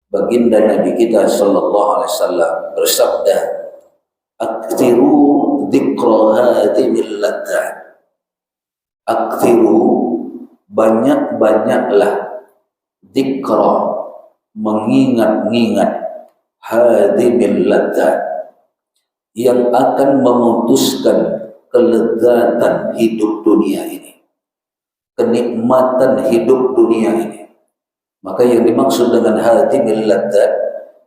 baginda Nabi kita sallallahu alaihi wasallam bersabda, "Aktsiru dzikra hadhil ladzat." Aktsiru, banyak-banyaklah, dzikra, mengingat-ingat, hadhil ladzat, yang akan memutuskan kelezatan hidup dunia ini, kenikmatan hidup dunia ini. Maka yang dimaksud dengan hadhil ladzat,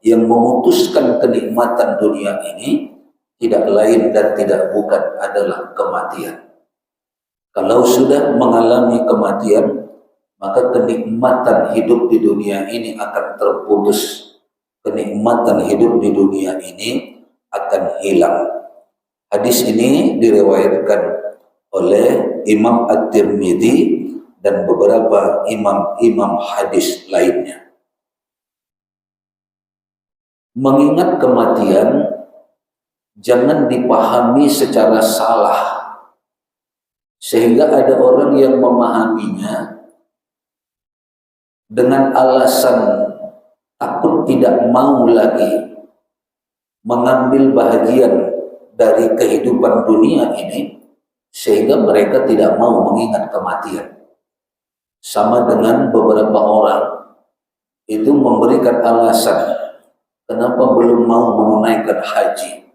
yang memutuskan kenikmatan dunia ini, tidak lain dan tidak bukan adalah kematian. Kalau sudah mengalami kematian, maka kenikmatan hidup di dunia ini akan terputus. Kenikmatan hidup di dunia ini akan hilang. Hadis ini diriwayatkan oleh Imam At-Tirmidzi dan beberapa imam-imam hadis lainnya. Mengingat kematian jangan dipahami secara salah, sehingga ada orang yang memahaminya dengan alasan takut tidak mau lagi mengambil bahagian dari kehidupan dunia ini, sehingga mereka tidak mau mengingat kematian. Sama dengan beberapa orang itu memberikan alasan kenapa belum mau menunaikan haji,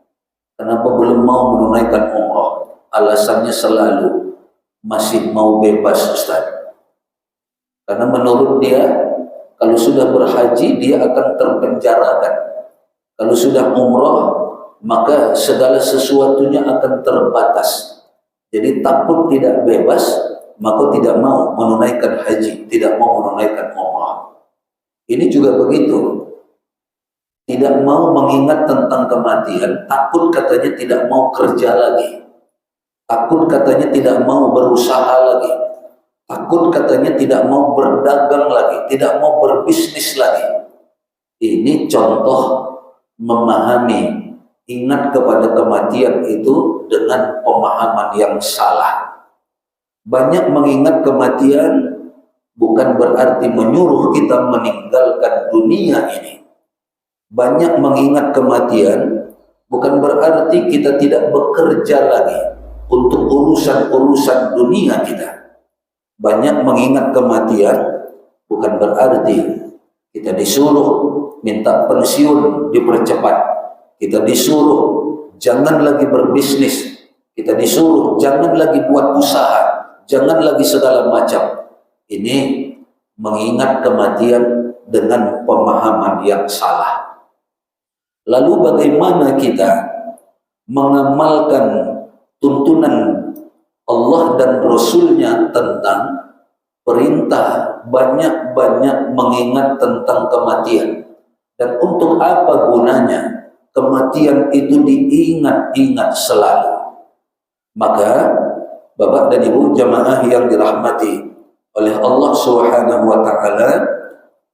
kenapa belum mau menunaikan umrah. Alasannya selalu masih mau bebas, Ustaz. Karena menurut dia, kalau sudah berhaji dia akan terpenjarakan. Kalau sudah umrah, maka segala sesuatunya akan terbatas. Jadi takut tidak bebas, maka tidak mau menunaikan haji, tidak mau menunaikan umrah. Ini juga begitu. Tidak mau mengingat tentang kematian, takut katanya tidak mau kerja lagi. Takut katanya tidak mau berusaha lagi. Takut katanya tidak mau berdagang lagi, tidak mau berbisnis lagi. Ini contoh memahami, ingat kepada kematian itu dengan pemahaman yang salah. Banyak mengingat kematian bukan berarti menyuruh kita meninggalkan dunia ini. Banyak mengingat kematian bukan berarti kita tidak bekerja lagi untuk urusan-urusan dunia kita. Banyak mengingat kematian bukan berarti kita disuruh minta pensiun dipercepat, kita disuruh jangan lagi berbisnis, kita disuruh jangan lagi buat usaha, jangan lagi segala macam. Ini mengingat kematian dengan pemahaman yang salah. Lalu bagaimana kita mengamalkan tuntunan Allah dan Rasulnya tentang perintah banyak-banyak mengingat tentang kematian? Dan untuk apa gunanya kematian itu diingat-ingat selalu? Maka Bapak dan Ibu jamaah yang dirahmati oleh Allah Subhanahu wa taala,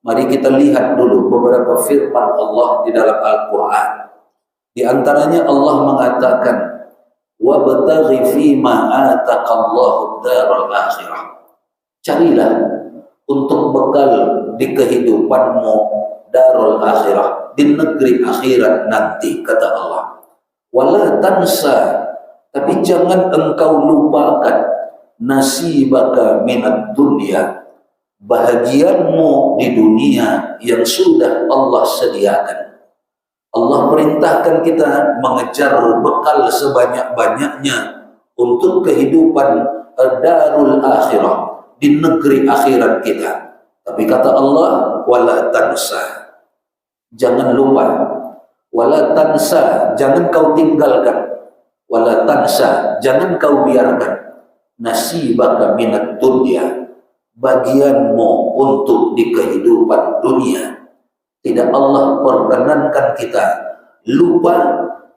mari kita lihat dulu beberapa firman Allah di dalam Al-Qur'an. Di antaranya Allah mengatakan, "Wabtaghi fima ataqallahu ad-daral akhirah." Carilah untuk bekal di kehidupanmu darul akhirah, di negeri akhirat nanti, kata Allah. Wala tansa, tapi jangan engkau lupakan nasibaka minad dunya, bahagianmu di dunia yang sudah Allah sediakan. Allah perintahkan kita mengejar bekal sebanyak-banyaknya untuk kehidupan darul akhirah, di negeri akhirat kita. Tapi kata Allah, wala tansa, jangan lupa. Wala tansa, jangan kau tinggalkan. Wala tansa, jangan kau biarkan. Nasibaka minad dunya, bagianmu untuk di kehidupan dunia. Tidak Allah perkenankan kita lupa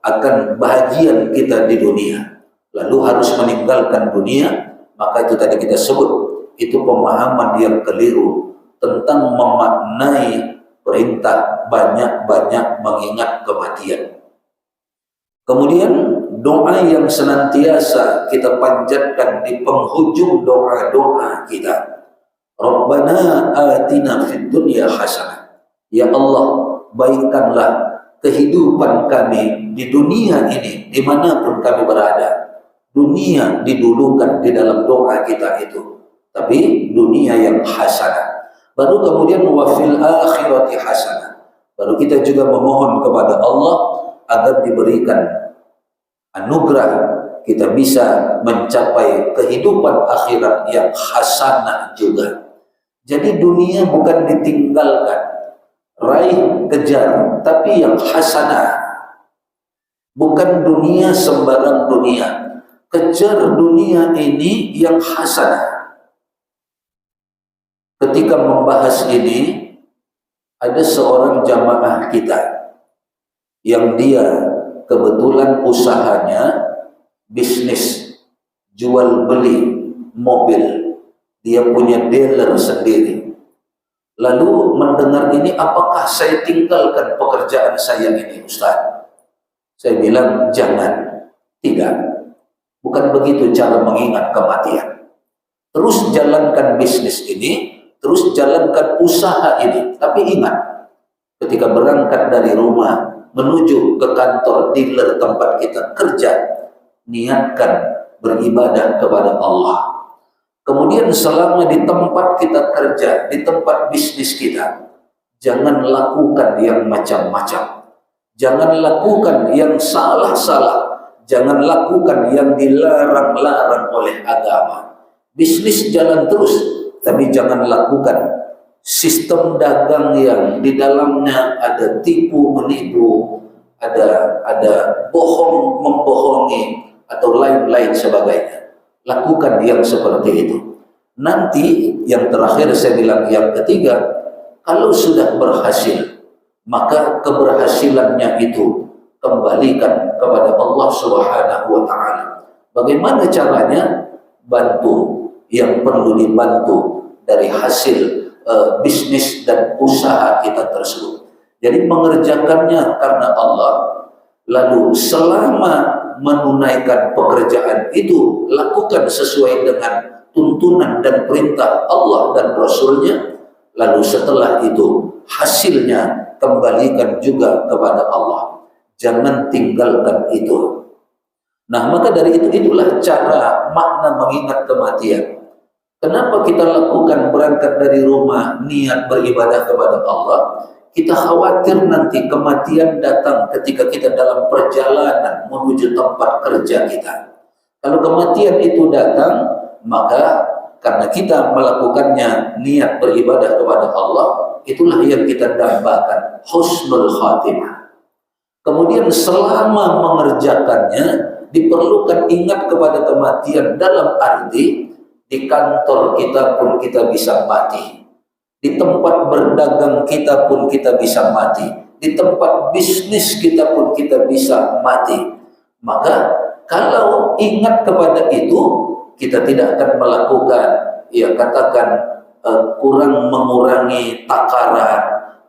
akan bahagian kita di dunia, lalu harus meninggalkan dunia. Maka itu tadi kita sebut, itu pemahaman yang keliru tentang memaknai perintah banyak-banyak mengingat kematian. Kemudian doa yang senantiasa kita panjatkan di penghujung doa-doa kita, Rabbana atina fid dunya hasanah. Ya Allah, baikkanlah kehidupan kami di dunia ini, dimanapun kami berada. Dunia didulukan di dalam doa kita itu, tapi dunia yang hasanah. Baru kemudian wafil akhirati hasanah. Baru kita juga memohon kepada Allah agar diberikan anugerah kita bisa mencapai kehidupan akhirat yang hasanah juga. Jadi dunia bukan ditinggalkan, raih, kejar, tapi yang hasanah. Bukan dunia sembarang dunia. Kejar dunia ini yang hasanah. Ketika membahas ini, ada seorang jamaah kita yang dia kebetulan usahanya bisnis jual beli mobil. Dia punya dealer sendiri. Lalu mendengar ini, apakah saya tinggalkan pekerjaan saya ini, Ustaz? Saya bilang jangan, tidak. Bukan begitu cara mengingat kematian. Terus jalankan bisnis ini, terus jalankan usaha ini. Tapi ingat, ketika berangkat dari rumah menuju ke kantor dealer tempat kita kerja, niatkan beribadah kepada Allah. Kemudian selama di tempat kita kerja, di tempat bisnis kita, jangan lakukan yang macam-macam. Jangan lakukan yang salah-salah. Jangan lakukan yang dilarang-larang oleh agama. Bisnis jalan terus, tapi jangan lakukan sistem dagang yang di dalamnya ada tipu menipu, ada bohong membohongi atau lain-lain sebagainya. Lakukan yang seperti itu. Nanti yang terakhir saya bilang yang ketiga, kalau sudah berhasil, maka keberhasilannya itu kembalikan kepada Allah Subhanahu wa Ta'ala. Bagaimana caranya? Bantu yang perlu dibantu dari hasil bisnis dan usaha kita tersebut. Jadi mengerjakannya karena Allah. Lalu selama menunaikan pekerjaan itu, lakukan sesuai dengan tuntunan dan perintah Allah dan Rasulnya. Lalu setelah itu hasilnya kembalikan juga kepada Allah. Jangan tinggalkan itu. Nah, maka dari itulah cara makna mengingat kematian. Kenapa kita lakukan berangkat dari rumah niat beribadah kepada Allah? Kita khawatir nanti kematian datang ketika kita dalam perjalanan menuju tempat kerja kita. Kalau kematian itu datang, maka karena kita melakukannya niat beribadah kepada Allah, itulah yang kita dambakan husnul khatimah. Kemudian selama mengerjakannya diperlukan ingat kepada kematian dalam arti di kantor kita pun kita bisa mati, di tempat berdagang kita pun kita bisa mati, di tempat bisnis kita pun kita bisa mati. Maka kalau ingat kepada itu, kita tidak akan melakukan, ya katakan kurang mengurangi takaran,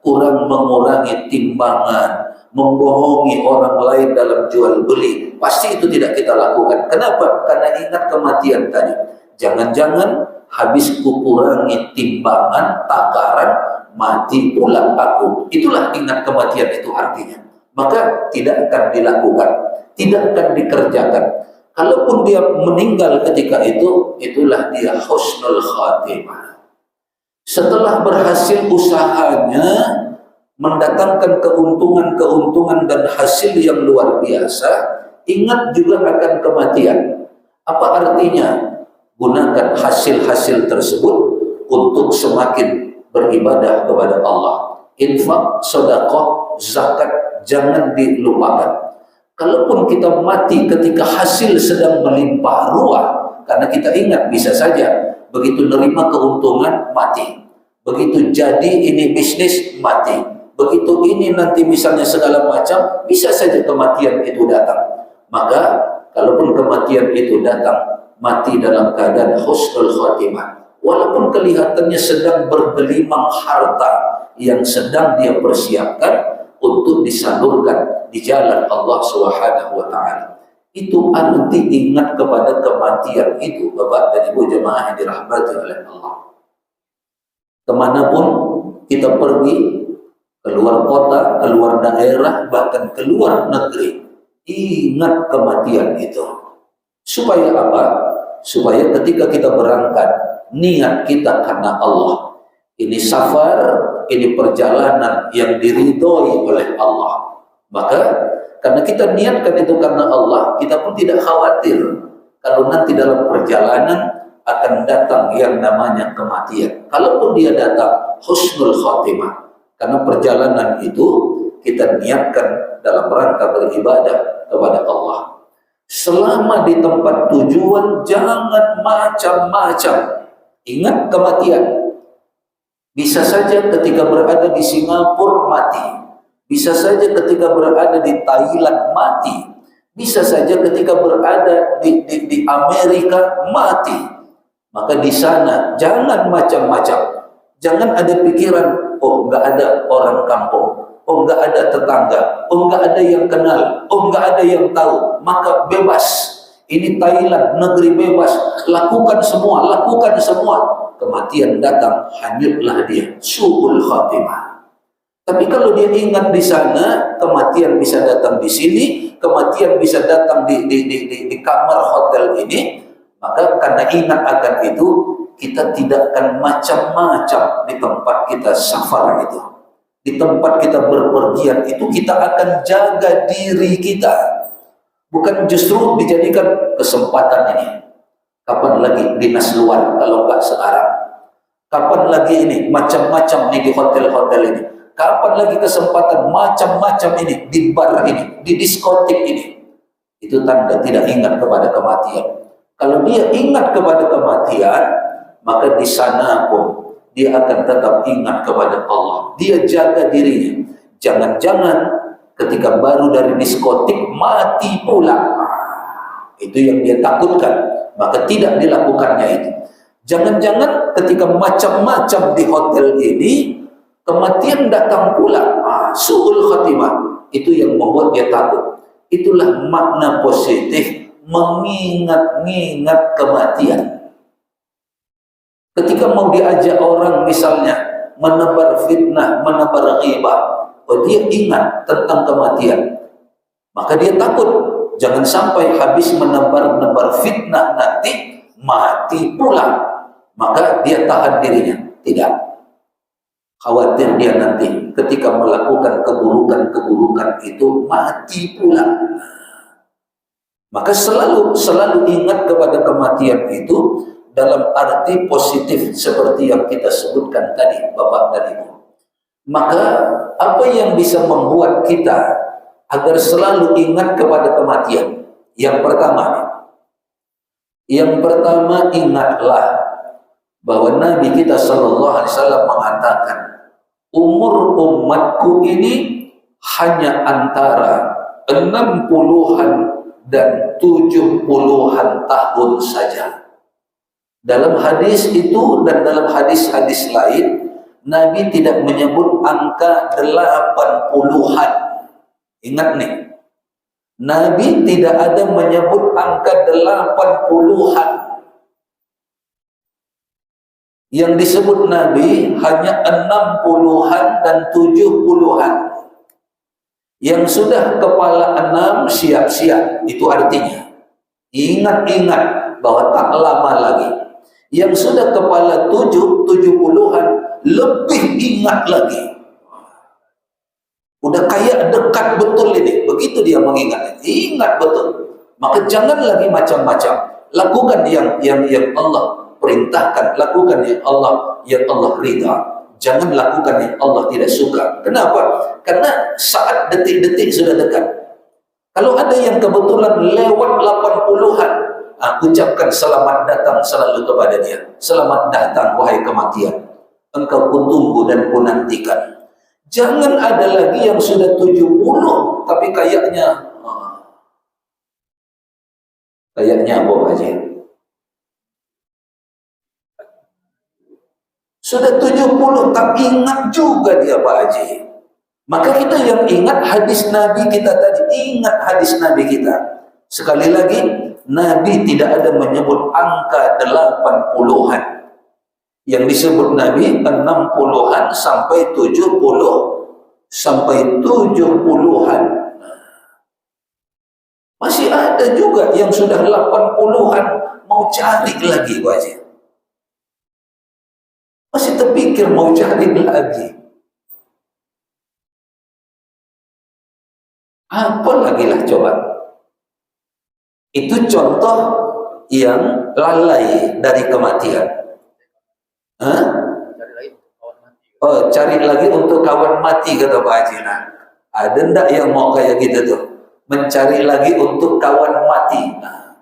kurang mengurangi timbangan, membohongi orang lain dalam jual beli. Pasti itu tidak kita lakukan. Kenapa? Karena ingat kematian tadi. Jangan-jangan habis kukurangi timbangan, takaran, mati pula aku. Itulah ingat kematian itu artinya. Maka tidak akan dilakukan, tidak akan dikerjakan. Kalaupun dia meninggal ketika itu, itulah dia husnul khatimah. Setelah berhasil usahanya, mendatangkan keuntungan-keuntungan dan hasil yang luar biasa, ingat juga akan kematian. Apa artinya? Gunakan hasil-hasil tersebut untuk semakin beribadah kepada Allah. Infak, sedekah, zakat jangan dilupakan. Kalaupun kita mati ketika hasil sedang melimpah ruah, karena kita ingat bisa saja begitu nerima keuntungan mati, begitu jadi ini bisnis mati, begitu ini nanti misalnya segala macam, bisa saja kematian itu datang. Maka kalaupun kematian itu datang, mati dalam keadaan husnul khatimah, walaupun kelihatannya sedang bergelimang harta yang sedang dia persiapkan untuk disalurkan di jalan Allah Subhanahu wa Ta'ala. Itu arti ingat kepada kematian itu, Bapak dan Ibu jemaah yang dirahmati oleh Allah. Kemanapun kita pergi, keluar kota, keluar daerah, bahkan keluar negeri. Ingat kematian itu. Supaya apa? Supaya ketika kita berangkat, niat kita karena Allah. Ini safar, ini perjalanan yang diridhoi oleh Allah. Maka karena kita niatkan itu karena Allah, kita pun tidak khawatir kalau nanti dalam perjalanan akan datang yang namanya kematian. Kalaupun dia datang, husnul khotimah. Karena perjalanan itu kita niatkan dalam rangka beribadah kepada Allah. Selama di tempat tujuan, jangan macam-macam. Ingat kematian. Bisa saja ketika berada di Singapura mati. Bisa saja ketika berada di Thailand mati. Bisa saja ketika berada di Amerika mati. Maka di sana jangan macam-macam. Jangan ada pikiran, oh nggak ada orang kampung, oh nggak ada tetangga, oh nggak ada yang kenal, oh nggak ada yang tahu. Maka bebas. Ini Thailand, negeri bebas. Lakukan semua, lakukan semua. Kematian datang, hanyutlah dia. Su'ul khatimah. Tapi kalau dia ingat di sana, kematian bisa datang di sini, kematian bisa datang di kamar hotel ini, maka karena ingat akan itu, kita tidak akan macam-macam di tempat kita safar itu. Di tempat kita berpergian itu, kita akan jaga diri kita. Bukan justru dijadikan kesempatan ini. Kapan lagi dinas luar kalau enggak sekarang? Kapan lagi ini macam-macam nih di hotel-hotel ini? Kapan lagi kesempatan macam-macam ini di bar ini, di diskotik ini? Itu tanda tidak ingat kepada kematian. Kalau dia ingat kepada kematian, maka di sana pun dia akan tetap ingat kepada Allah. Dia jaga dirinya. Jangan-jangan ketika baru dari diskotik mati pula. Itu yang dia takutkan. Maka tidak dilakukannya itu. Jangan-jangan ketika macam-macam di hotel ini, kematian datang pula. Su'ul khatimah. Itu yang membuat dia takut. Itulah makna positif mengingat-ingat kematian. Ketika mau diajak orang misalnya menebar fitnah, menebar ghibah, oh dia ingat tentang kematian. Maka dia takut. Jangan sampai habis menebar-nebar fitnah nanti mati pula. Maka dia tahan dirinya. Tidak. Khawatir dia nanti ketika melakukan keburukan-keburukan itu mati pula. Maka selalu ingat kepada kematian itu dalam arti positif seperti yang kita sebutkan tadi, Bapak dan Ibu. Maka apa yang bisa membuat kita agar selalu ingat kepada kematian? Yang pertama ingatlah bahwa Nabi kita Shallallahu Alaihi Wasallam mengatakan umur umatku ini hanya antara 60-an dan 70-an tahun saja. Dalam hadis itu dan dalam hadis-hadis lain, Nabi tidak menyebut angka 80-an. Ingat nih, Nabi tidak ada menyebut angka 80-an. Yang disebut Nabi hanya 60-an dan 70-an. Yang sudah kepala 6 siap-siap, itu artinya ingat-ingat bahwa tak lama lagi. Yang sudah kepala 70-an lebih ingat lagi. Udah kayak dekat betul ini. Begitu dia mengingat. Ingat betul. Maka jangan lagi macam-macam. Lakukan yang Allah perintahkan. Lakukan yang Allah ridha. Jangan lakukan yang Allah tidak suka. Kenapa? Karena saat detik-detik sudah dekat. Kalau ada yang kebetulan lewat 80-an, ucapkan selamat datang selalu kepada dia. Selamat datang wahai kematian. Engkau ku tunggu dan ku nantikan. Jangan ada lagi yang sudah 70 tapi kayaknya Abu Haji sudah 70 tapi ingat juga dia Pak Haji. Maka kita yang ingat hadis Nabi kita tadi, ingat hadis Nabi kita. Sekali lagi, Nabi tidak ada menyebut angka 80-an. Yang disebut Nabi 60-an sampai 70. sampai 70-an. Masih ada juga yang sudah 80-an mau cari lagi, Pak Haji. Masih terpikir mau cari lagi. Apa lagi lah coba. Itu contoh yang lalai dari kematian. Hah? Oh, cari lagi untuk kawan mati, kata Pak Haji. Nah, ada ndak yang mau kayak gitu tuh? Mencari lagi untuk kawan mati. Nah,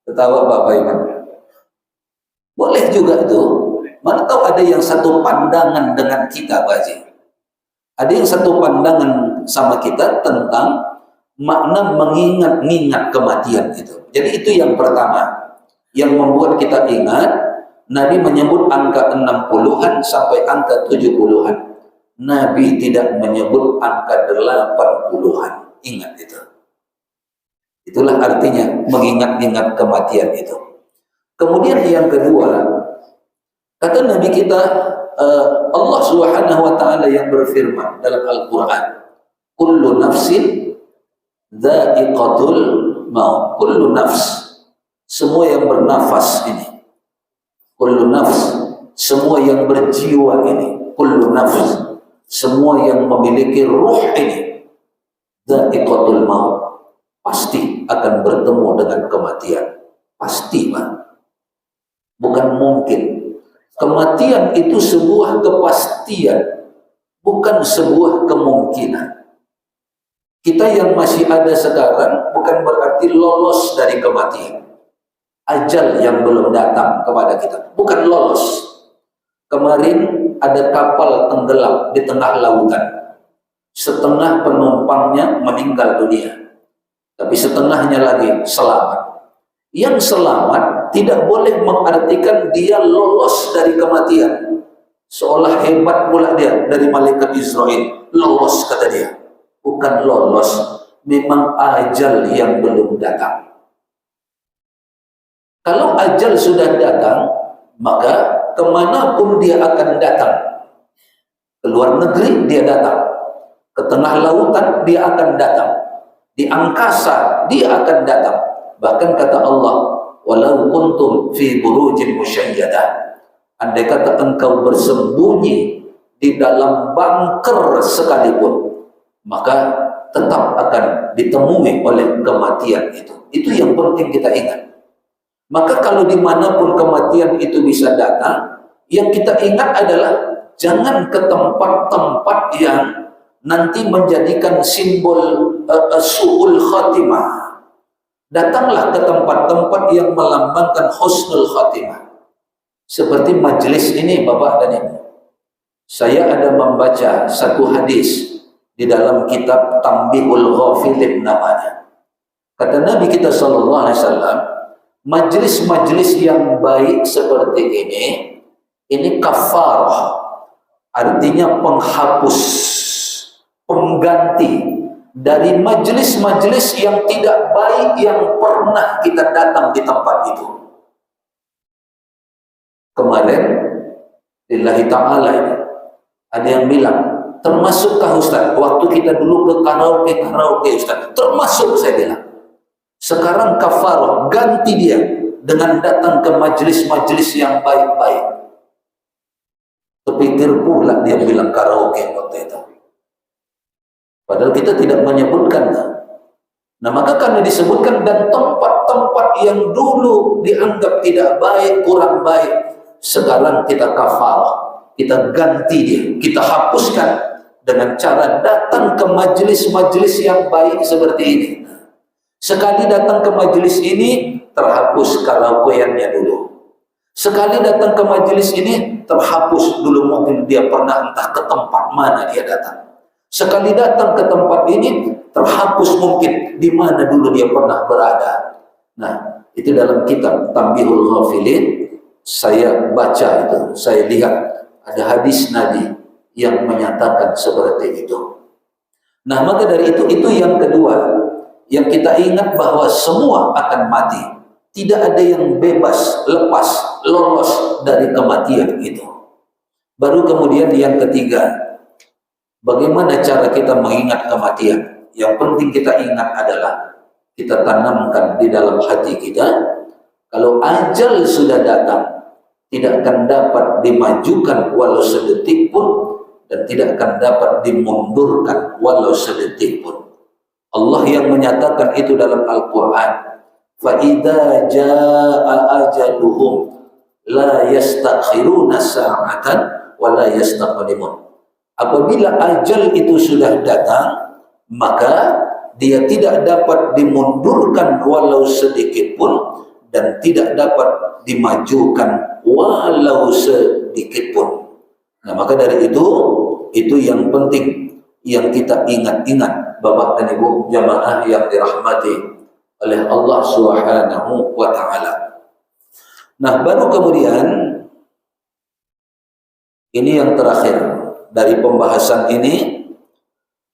ketawa Bapak Iman. Boleh juga tuh. Mana tahu ada yang satu pandangan dengan kita, Pak Haji. Ada yang satu pandangan sama kita tentang makna mengingat-ingat kematian itu. Jadi itu yang pertama yang membuat kita ingat. Nabi menyebut angka 60-an sampai angka 70-an. Nabi tidak menyebut angka 80-an. Ingat itu. Itulah artinya mengingat-ingat kematian itu. Kemudian yang kedua, kata Nabi kita, Allah Subhanahu wa taala yang berfirman dalam Al-Qur'an, kullu nafsin dha'iqatul maut. Kullu nafs, semua yang bernafas ini. Kullu nafs, semua yang berjiwa ini. Kullu nafs, semua yang memiliki ruh ini. Dha'iqatul maut, pasti akan bertemu dengan kematian. Pasti, Pak. Bukan mungkin. Kematian itu sebuah kepastian, bukan sebuah kemungkinan. Kita yang masih ada sekarang bukan berarti lolos dari kematian. Ajal yang belum datang kepada kita, bukan lolos. Kemarin ada kapal tenggelam di tengah lautan. Setengah penumpangnya meninggal dunia, tapi setengahnya lagi selamat. Yang selamat tidak boleh mengartikan dia lolos dari kematian. Seolah hebat pula dia dari malaikat Israel. Lolos, kata dia. Bukan lolos, memang ajal yang belum datang. Kalau ajal sudah datang, maka kemanapun dia akan datang. Ke luar negeri dia datang. Ke tengah lautan dia akan datang. Di angkasa dia akan datang. Bahkan kata Allah, walau kuntum fi burujin musyayyadah, andai kata engkau bersembunyi di dalam bunker sekalipun, maka tetap akan ditemui oleh kematian itu. Itu yang penting kita ingat. Maka kalau dimanapun kematian itu bisa datang, yang kita ingat adalah jangan ke tempat-tempat yang nanti menjadikan simbol su'ul khatimah. Datanglah ke tempat-tempat yang melambangkan husnul khatimah. Seperti majelis ini, Bapak dan Ibu. Saya ada membaca satu hadis di dalam kitab Tambihul Ghafilin namanya. Kata Nabi kita sallallahu alaihi wasallam, majelis-majelis yang baik seperti ini kafarah, artinya penghapus, pengganti dari majelis-majelis yang tidak baik yang pernah kita datang di tempat itu. Kemarin, lillahi ta'ala ini, ada yang bilang, termasukkah Ustaz, waktu kita dulu ke karaoke Ustaz, termasuk, saya bilang. Sekarang kafarah, ganti dia dengan datang ke majelis-majelis yang baik-baik. Kepikir pula dia bilang karaoke waktu itu. Padahal kita tidak menyebutkan. Nah, maka karena disebutkan dan tempat-tempat yang dulu dianggap tidak baik, kurang baik, sekarang kita kafarah, kita ganti dia, kita hapuskan dengan cara datang ke majelis-majelis yang baik seperti ini. Sekali datang ke majelis ini, terhapus karaokeannya dulu. Sekali datang ke majelis ini, terhapus dulu mungkin dia pernah entah ke tempat mana dia datang. Sekali datang ke tempat ini, terhapus mungkin di mana dulu dia pernah berada. Nah, itu dalam kitab Tambihul Ghafilin, saya baca itu, saya lihat ada hadis Nabi yang menyatakan seperti itu. Nah, maka dari itu yang kedua, yang kita ingat bahwa semua akan mati. Tidak ada yang bebas, lepas, lolos dari kematian itu. Baru kemudian yang ketiga, Bagaimana cara kita mengingat kematian? Yang penting kita ingat adalah kita tanamkan di dalam hati kita, kalau ajal sudah datang, tidak akan dapat dimajukan walau sedetik pun, dan tidak akan dapat dimundurkan walau sedetik pun. Allah yang menyatakan itu dalam Al-Quran, فَإِذَا جَاءَ أَجَلُهُمْ لَا يَسْتَأْخِرُونَ سَاعَةً وَلَا يَسْتَقْدِمُونَ. Apabila ajal itu sudah datang, maka dia tidak dapat dimundurkan walau sedikit pun, dan tidak dapat dimajukan walau sedikit pun. Nah, maka dari itu yang penting yang kita ingat-ingat, Bapak dan Ibu jamaah yang dirahmati oleh Allah Subhanahu wa taala. Nah, baru kemudian ini yang terakhir dari pembahasan ini,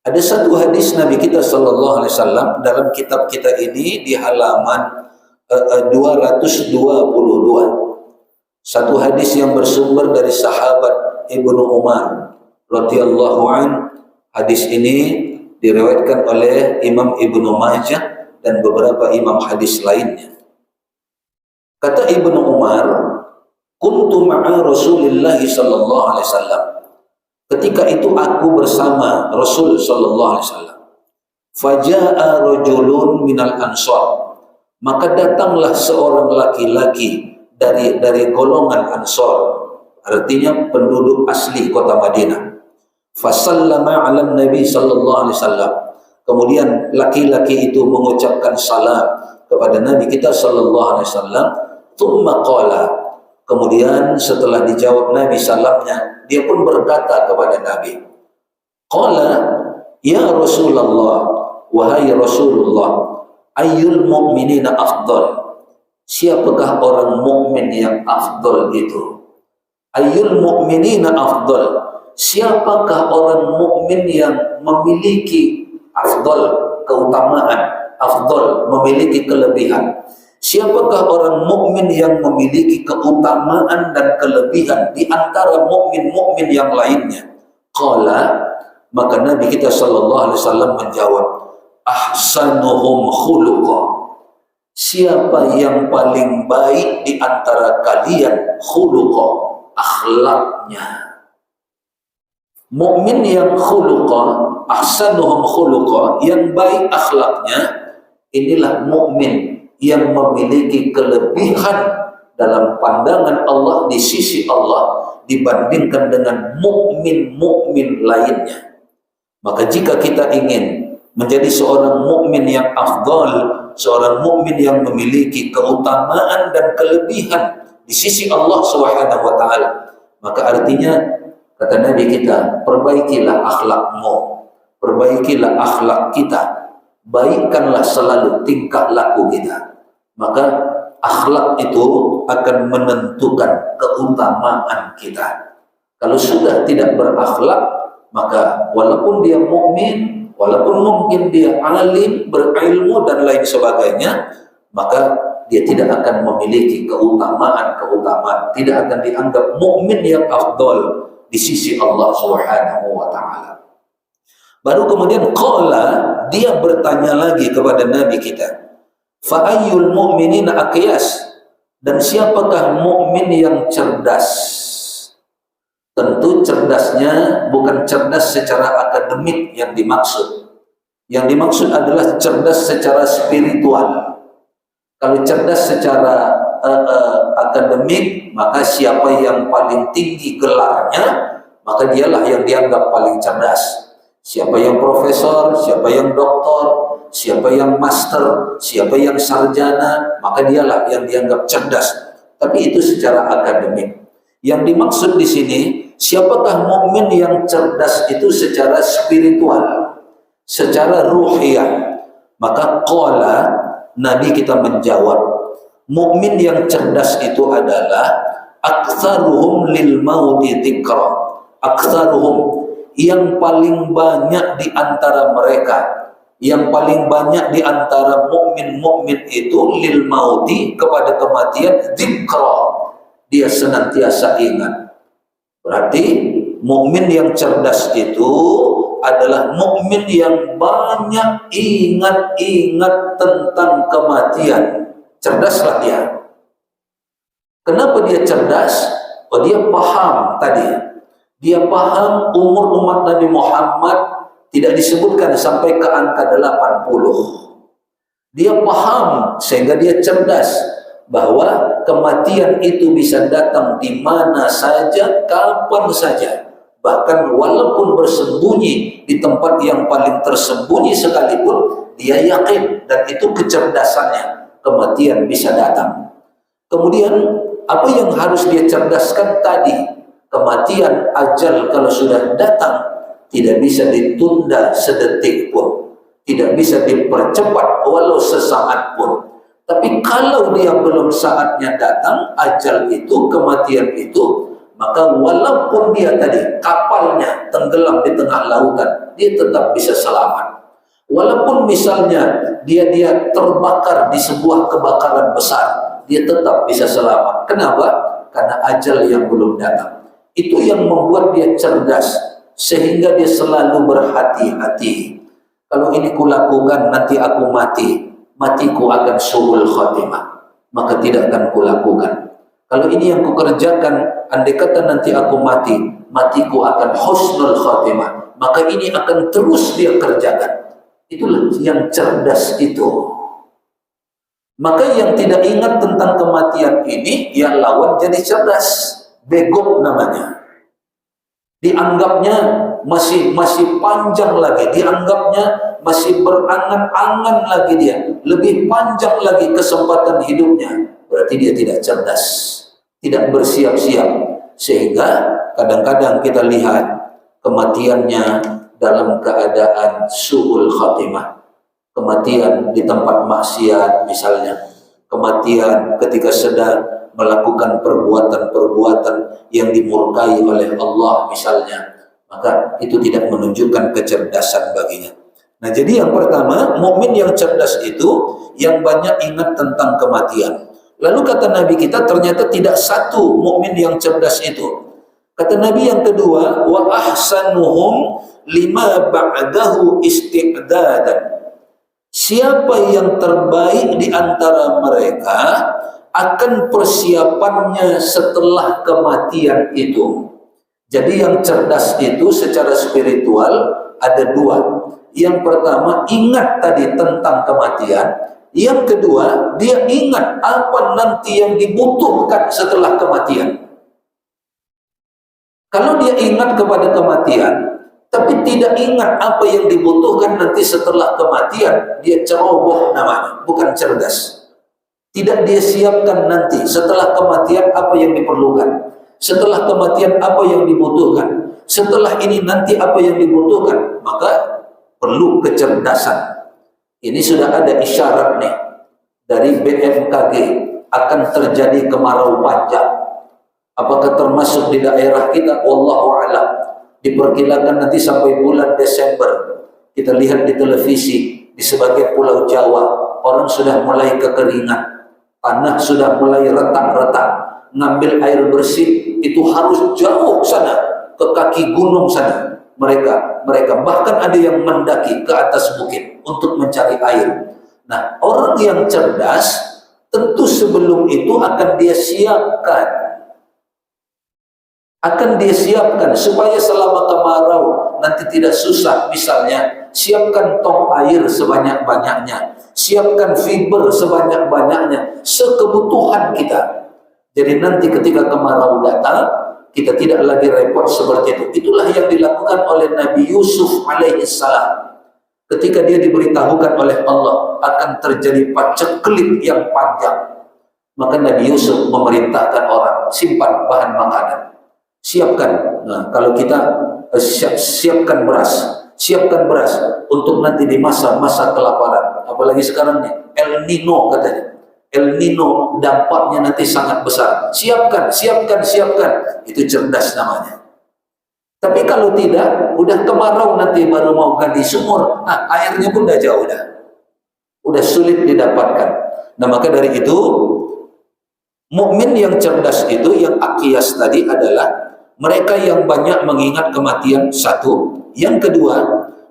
ada satu hadis Nabi kita sallallahu alaihi wasallam dalam kitab kita ini di halaman 222. Satu hadis yang bersumber dari sahabat Ibnu Umar radhiyallahu an. Hadis ini diriwayatkan oleh Imam Ibnu Majah dan beberapa imam hadis lainnya. Kata Ibnu Umar, kuntu ma'a Rasulillah sallallahu alaihi wasallam. Ketika itu aku bersama Rasul sallallahu alaihi wasallam. Faja'a rajulun minal ansar. Maka datanglah seorang laki-laki dari golongan Ansar, artinya penduduk asli kota Madinah. Fasallama 'ala Nabi sallallahu alaihi wasallam. Kemudian laki-laki itu mengucapkan salam kepada Nabi kita sallallahu alaihi wasallam. Tsumma qala. Kemudian setelah dijawab Nabi salamnya, dia pun berkata kepada Nabi, qala ya Rasulullah, wahai Rasulullah, ayyul mu'minina afdal. Siapakah orang mukmin yang afdal itu? Ayyul mu'minina afdal. Siapakah orang mukmin yang memiliki afdal, keutamaan, afdal, memiliki kelebihan? Siapakah orang mukmin yang memiliki keutamaan dan kelebihan di antara mukmin-mukmin yang lainnya? Qala, maka Nabi kita sallallahu alaihi wasallam menjawab, ahsanuhum khuluqa. Siapa yang paling baik di antara kalian khuluqa, akhlaknya. Mukmin yang khuluqa, ahsanuhum khuluqa, yang baik akhlaknya, inilah mukmin yang memiliki kelebihan dalam pandangan Allah di sisi Allah dibandingkan dengan mukmin-mukmin lainnya. Maka jika kita ingin menjadi seorang mukmin yang afdal, seorang mukmin yang memiliki keutamaan dan kelebihan di sisi Allah Subhanahu wa taala, maka artinya kata Nabi kita, perbaikilah akhlakmu, perbaikilah akhlak kita, baikkanlah selalu tingkah laku kita. Maka akhlak itu akan menentukan keutamaan kita. Kalau sudah tidak berakhlak, maka walaupun dia mukmin, walaupun mungkin dia alim, berilmu dan lain sebagainya, maka dia tidak akan memiliki keutamaan-keutamaan, tidak akan dianggap mukmin yang afdal di sisi Allah Subhanahu wa taala. Baru kemudian qala, dia bertanya lagi kepada Nabi kita, fa ayyul mu'minina aqyas, dan siapakah mukmin yang cerdas? Tentu cerdasnya bukan cerdas secara akademik yang dimaksud. Yang dimaksud adalah cerdas secara spiritual. Kalau cerdas secara akademik, maka siapa yang paling tinggi gelarnya, maka dialah yang dianggap paling cerdas. Siapa yang profesor, siapa yang doktor, siapa yang master, siapa yang sarjana, maka dialah yang dianggap cerdas. Tapi itu secara akademik. Yang dimaksud di sini, siapakah mukmin yang cerdas itu secara spiritual, secara ruhiyah? Maka qala, Nabi kita menjawab, mukmin yang cerdas itu adalah aktsaruhum lil mauti dzikra. Aktsaruhum, yang paling banyak di antara mereka, yang paling banyak di antara mukmin-mukmin itu lil mauti, kepada kematian, dzikra, dia senantiasa ingat. Berarti mukmin yang cerdas itu adalah mukmin yang banyak ingat-ingat tentang kematian. Cerdaslah dia. Kenapa dia cerdas? Oh, dia paham tadi. Dia paham umur umat Nabi Muhammad tidak disebutkan sampai ke angka 80. Dia paham sehingga dia cerdas bahwa kematian itu bisa datang di mana saja, kapan saja. Bahkan walaupun bersembunyi di tempat yang paling tersembunyi sekalipun, dia yakin, dan itu kecerdasannya, kematian bisa datang. Kemudian apa yang harus dia cerdaskan tadi? Kematian, ajal kalau sudah datang tidak bisa ditunda sedetik pun, tidak bisa dipercepat walau sesaat pun. Tapi kalau dia belum saatnya datang, ajal itu, kematian itu, maka walaupun dia tadi kapalnya tenggelam di tengah lautan, dia tetap bisa selamat. Walaupun misalnya dia terbakar di sebuah kebakaran besar, dia tetap bisa selamat. Kenapa? Karena ajal yang belum datang. Itu yang membuat dia cerdas, sehingga dia selalu berhati-hati. Kalau ini kulakukan nanti aku mati, matiku akan suul khatimah, maka tidak akan kulakukan. Kalau ini yang kukerjakan, andai kata nanti aku mati, matiku akan husnul khatimah, maka ini akan terus dia kerjakan. Itulah yang cerdas itu. Maka yang tidak ingat tentang kematian ini, yang lawan jadi cerdas. Begok namanya. Dianggapnya masih panjang lagi, dianggapnya masih berangan-angan lagi dia, lebih panjang lagi kesempatan hidupnya. Berarti dia tidak cerdas, tidak bersiap-siap, sehingga kadang-kadang kita lihat kematiannya dalam keadaan su'ul khatimah, kematian di tempat maksiat misalnya, kematian ketika sedang melakukan perbuatan-perbuatan yang dimurkai oleh Allah misalnya, maka itu tidak menunjukkan kecerdasan baginya. Nah, jadi yang pertama, mukmin yang cerdas itu yang banyak ingat tentang kematian. Lalu kata Nabi kita, ternyata tidak satu mukmin yang cerdas itu. Kata Nabi yang kedua, wa ahsanuhum lima ba'dahu isti'dadan. Siapa yang terbaik di antara mereka akan persiapannya setelah kematian itu. Jadi yang cerdas itu secara spiritual ada dua. Yang pertama, ingat tadi tentang kematian. Yang kedua, dia ingat apa nanti yang dibutuhkan setelah kematian. Kalau dia ingat kepada kematian, tapi tidak ingat apa yang dibutuhkan nanti setelah kematian, dia ceroboh namanya, bukan cerdas. Tidak dia siapkan nanti setelah kematian apa yang diperlukan, setelah kematian apa yang dibutuhkan, setelah ini nanti apa yang dibutuhkan, maka perlu kecerdasan. Ini sudah ada isyarat nih dari BMKG akan terjadi kemarau panjang. Apakah termasuk di daerah kita? Wallahu a'lam. Diperkirakan nanti sampai bulan Desember. Kita lihat di televisi di sebagian pulau Jawa, orang sudah mulai kekeringan. Tanah sudah mulai retak-retak, ngambil air bersih itu harus jauh sana, ke kaki gunung sana. Mereka bahkan ada yang mendaki ke atas bukit untuk mencari air. Nah, orang yang cerdas tentu sebelum itu akan dia siapkan supaya selama kemarau nanti tidak susah. Misalnya, siapkan tong air sebanyak-banyaknya, siapkan fiber sebanyak-banyaknya, sekebutuhan kita. Jadi nanti ketika kemarau datang, kita tidak lagi repot seperti itu. Itulah yang dilakukan oleh Nabi Yusuf alaihissalam. Ketika dia diberitahukan oleh Allah akan terjadi paceklik yang panjang, maka Nabi Yusuf memerintahkan orang, simpan bahan makanan, siapkan. Nah, kalau kita siapkan beras untuk nanti di masa-masa kelaparan. Apalagi sekarang nih El Nino katanya, El Nino dampaknya nanti sangat besar. Siapkan. Itu cerdas namanya. Tapi kalau tidak, udah kemarau nanti baru mau ganti sumur, airnya pun udah jauh udah sulit didapatkan. Nah, maka dari itu mukmin yang cerdas itu, yang akiyas tadi adalah mereka yang banyak mengingat kematian, satu. Yang kedua,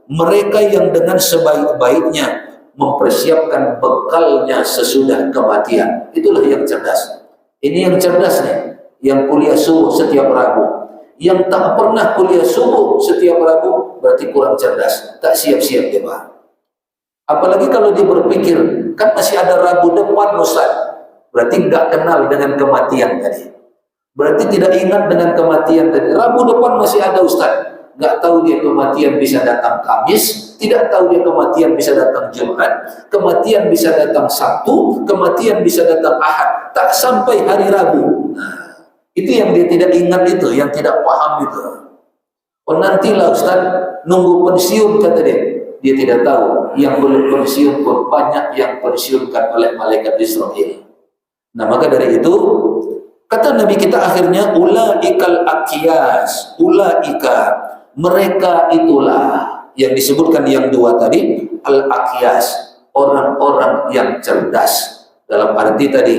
mereka yang dengan sebaik-baiknya mempersiapkan bekalnya sesudah kematian. Itulah yang cerdas. Ini yang cerdas nih, yang kuliah subuh setiap Rabu. Yang tak pernah kuliah subuh setiap Rabu berarti kurang cerdas, tak siap-siap dia, Pak. Apalagi kalau dia berpikir, kan masih ada Rabu depan Ustaz, berarti nggak kenal dengan kematian tadi. Berarti tidak ingat dengan kematian tadi. Rabu depan masih ada Ustaz, nggak tahu dia kematian bisa datang Kamis, tidak tahu dia kematian bisa datang Jumat, kematian bisa datang Sabtu, kematian bisa datang Ahad, tak sampai hari Rabu. Nah, itu yang dia tidak ingat itu, yang tidak paham itu. Oh nantilah Ustaz, nunggu pensiun kata dia. Dia tidak tahu, yang belum pensiun pun banyak yang pensiunkan oleh malaikat Israel. Nah maka dari itu, kata Nabi kita akhirnya, ulaikal aqyas, ulaika, mereka itulah yang disebutkan yang dua tadi, al-aqyas, orang-orang yang cerdas. Dalam arti tadi,